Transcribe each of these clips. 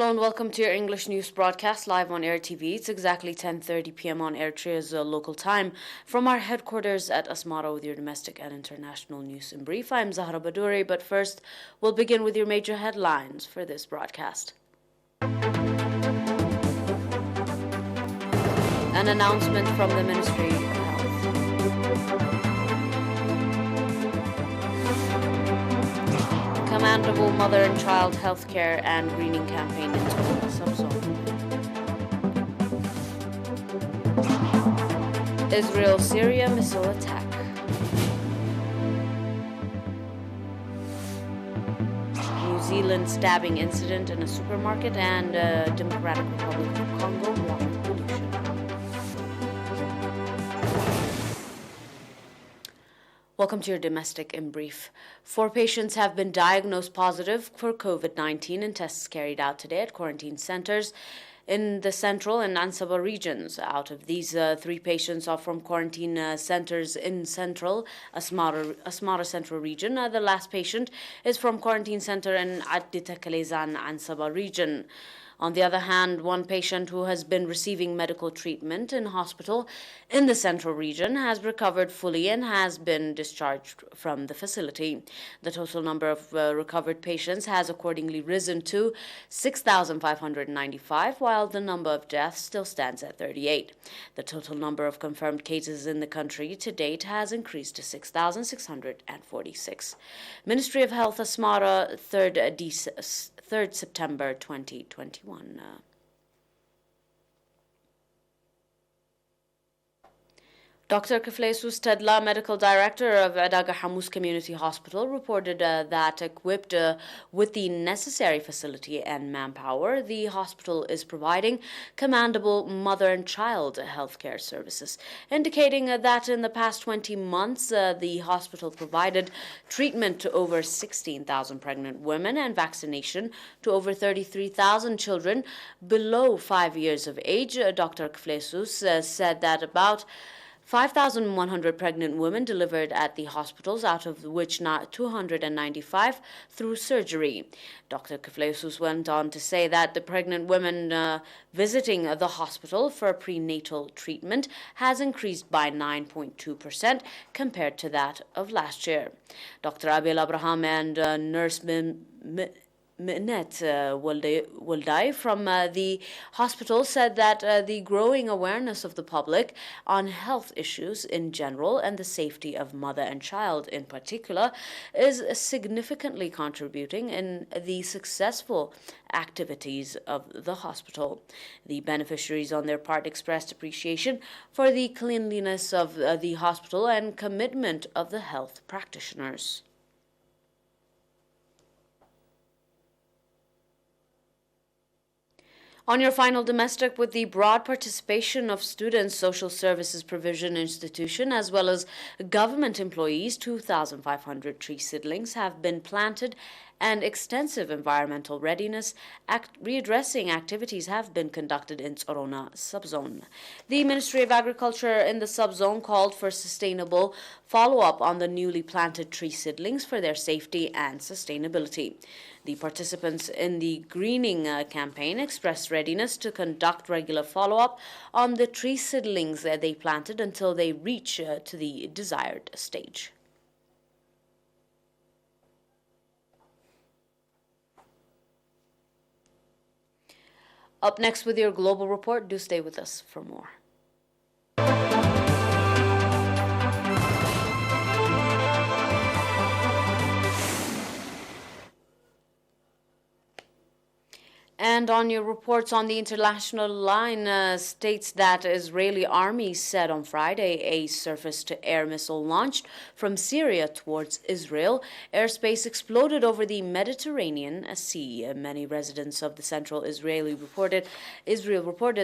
Hello and welcome to your English news broadcast live on ERi-TV. It's exactly 10:30 p.m. on Eritrea's local time. From our headquarters at Asmara with your domestic and international news in brief, I'm Zahra Badouri, but first we'll begin with your major headlines for this broadcast. An announcement from the Ministry of Health. Commendable mother and child health care and greening campaign in Congo subzone. Israel-Syria missile attack. New Zealand stabbing incident in a supermarket, and Democratic Republic of Congo water pollution. Welcome to your domestic in brief. 4 patients have been diagnosed positive for COVID-19 in tests carried out today at quarantine centers in the central and Ansaba regions. Out of these, 3 patients are from quarantine centers in central Asmara Central region. The last patient is from quarantine center in Aditakalezan Ansaba region. On the other hand, 1 patient who has been receiving medical treatment in hospital in the central region has recovered fully and has been discharged from the facility. The total number of recovered patients has accordingly risen to 6,595, while the number of deaths still stands at 38. The total number of confirmed cases in the country to date has increased to 6,646. Ministry of Health Asmara, 3rd September 2021. Dr. Keflesus Tedla, Medical Director of Adaga Hamus Community Hospital, reported that equipped with the necessary facility and manpower, the hospital is providing commendable mother and child healthcare services, indicating that in the past 20 months, the hospital provided treatment to over 16,000 pregnant women and vaccination to over 33,000 children below 5 years of age. Dr. Keflesus said that about 5,100 pregnant women delivered at the hospitals, out of which 295 through surgery. Dr. Keflesus went on to say that the pregnant women visiting the hospital for prenatal treatment has increased by 9.2% compared to that of last year. Dr. Abel Abraham and nurse Minette Woldai from the hospital said that the growing awareness of the public on health issues in general and the safety of mother and child in particular is significantly contributing in the successful activities of the hospital. The beneficiaries on their part expressed appreciation for the cleanliness of the hospital and commitment of the health practitioners. On your final domestic, with the broad participation of students, social services provision institution, as well as government employees, 2,500 tree seedlings have been planted and extensive environmental readiness readdressing activities have been conducted in Tsorona subzone. The Ministry of Agriculture in the subzone called for sustainable follow-up on the newly planted tree seedlings for their safety and sustainability. The participants in the greening campaign expressed readiness to conduct regular follow-up on the tree seedlings that they planted until they reach to the desired stage. Up next with your global report, do stay with us for more. And on your reports on the international line states that Israeli army said on Friday a surface-to-air missile launched from Syria towards Israel. Airspace exploded over the Mediterranean Sea. Many residents of the central Israel reported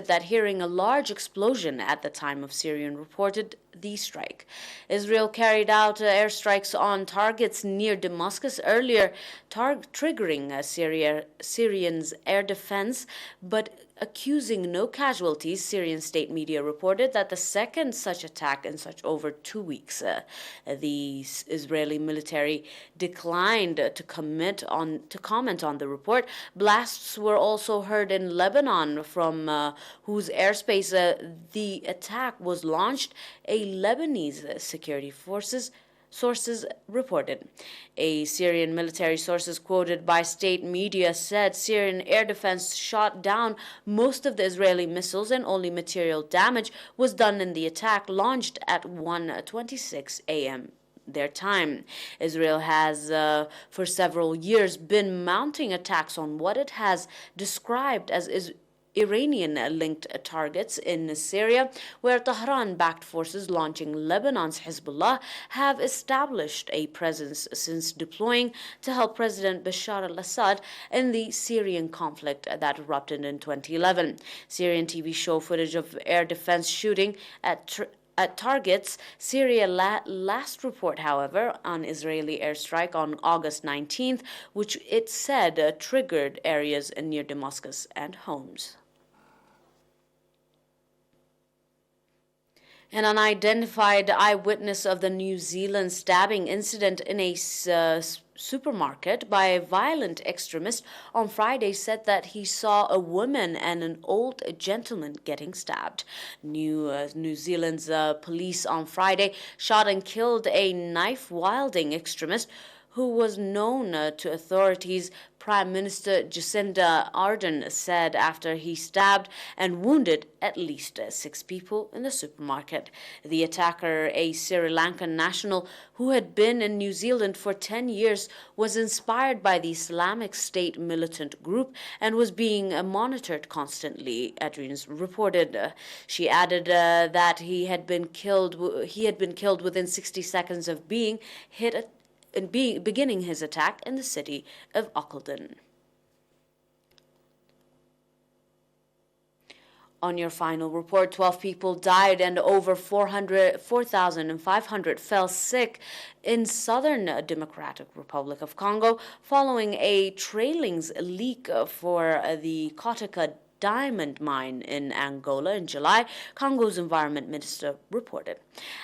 that hearing a large explosion at the time of Syrian reported the strike. Israel carried out airstrikes on targets near Damascus earlier, triggering Syrians' air defense, but accusing no casualties. Syrian state media reported that the second such attack in such over 2 weeks. The Israeli military declined to comment on the report. Blasts were also heard in Lebanon, from whose airspace the attack was launched. A Lebanese security sources reported. A Syrian military sources quoted by state media said Syrian air defense shot down most of the Israeli missiles and only material damage was done in the attack launched at 1:26 a.m. their time. Israel has for several years been mounting attacks on what it has described as Iranian-linked targets in Syria, where Tehran-backed forces launching Lebanon's Hezbollah have established a presence since deploying to help President Bashar al-Assad in the Syrian conflict that erupted in 2011. Syrian TV show footage of air defense shooting at targets. Syria last report, however, on Israeli airstrike on August 19th, which it said triggered areas near Damascus and homes. An unidentified eyewitness of the New Zealand stabbing incident in a supermarket by a violent extremist on Friday said that he saw a woman and an old gentleman getting stabbed. New Zealand's police on Friday shot and killed a knife-wielding extremist who was known to authorities. Prime Minister Jacinda Ardern said after he stabbed and wounded at least 6 people in the supermarket. The attacker, a Sri Lankan national who had been in New Zealand for 10 years, was inspired by the Islamic State militant group and was being monitored constantly, Adrians reported. She added that he had been killed within 60 seconds of being hit beginning his attack in the city of Auckland. On your final report, 12 people died and over 4,500 fell sick in southern Democratic Republic of Congo following a tailings leak for the Kotika diamond mine in Angola in July, Congo's environment minister reported.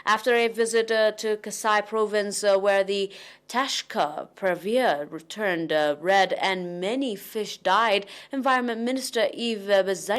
After a visit to Kasai province where the Tashka Pravia returned red and many fish died, Environment Minister Yves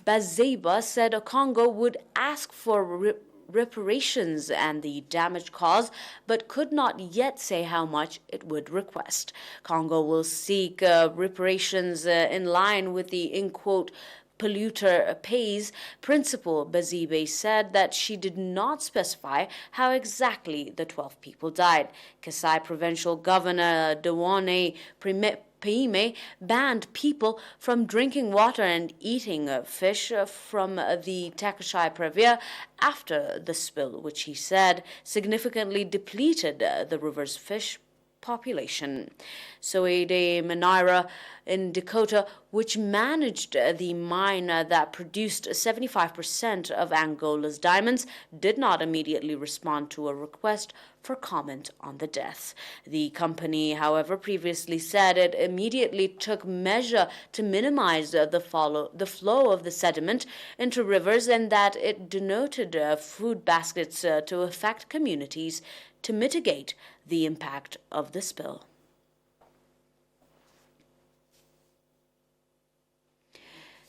Bazeba said Congo would ask for reparations and the damage caused, but could not yet say how much it would request. Congo will seek reparations in line with the, in quote, polluter pays principle. Bazibe said that she did not specify how exactly the 12 people died. Kasai Provincial Governor Dewane Paime banned people from drinking water and eating fish from the Takashai Pravia after the spill, which he said significantly depleted the river's fish population. Soede Manira in Dakota, which managed the mine that produced 75% of Angola's diamonds, did not immediately respond to a request for comment on the death. The company, however, previously said it immediately took measure to minimize the flow of the sediment into rivers and that it donated food baskets to affect communities to mitigate the impact of the spill.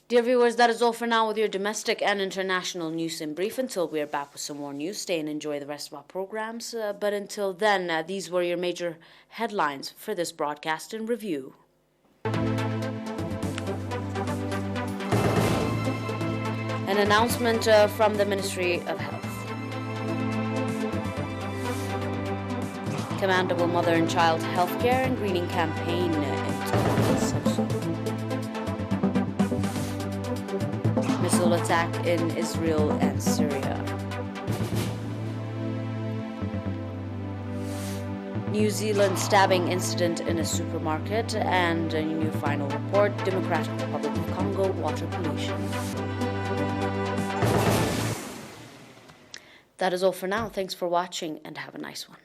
Dear viewers, that is all for now with your domestic and international news in brief. Until we are back with some more news, stay and enjoy the rest of our programs. But until then, these were your major headlines for this broadcast in review. An announcement from the Ministry of Health. Commendable Mother and Child Healthcare and Greening Campaign missile attack in Israel and Syria. New Zealand stabbing incident in a supermarket, and a new final report, Democratic Republic of Congo water pollution. That is all for now. Thanks for watching and have a nice one.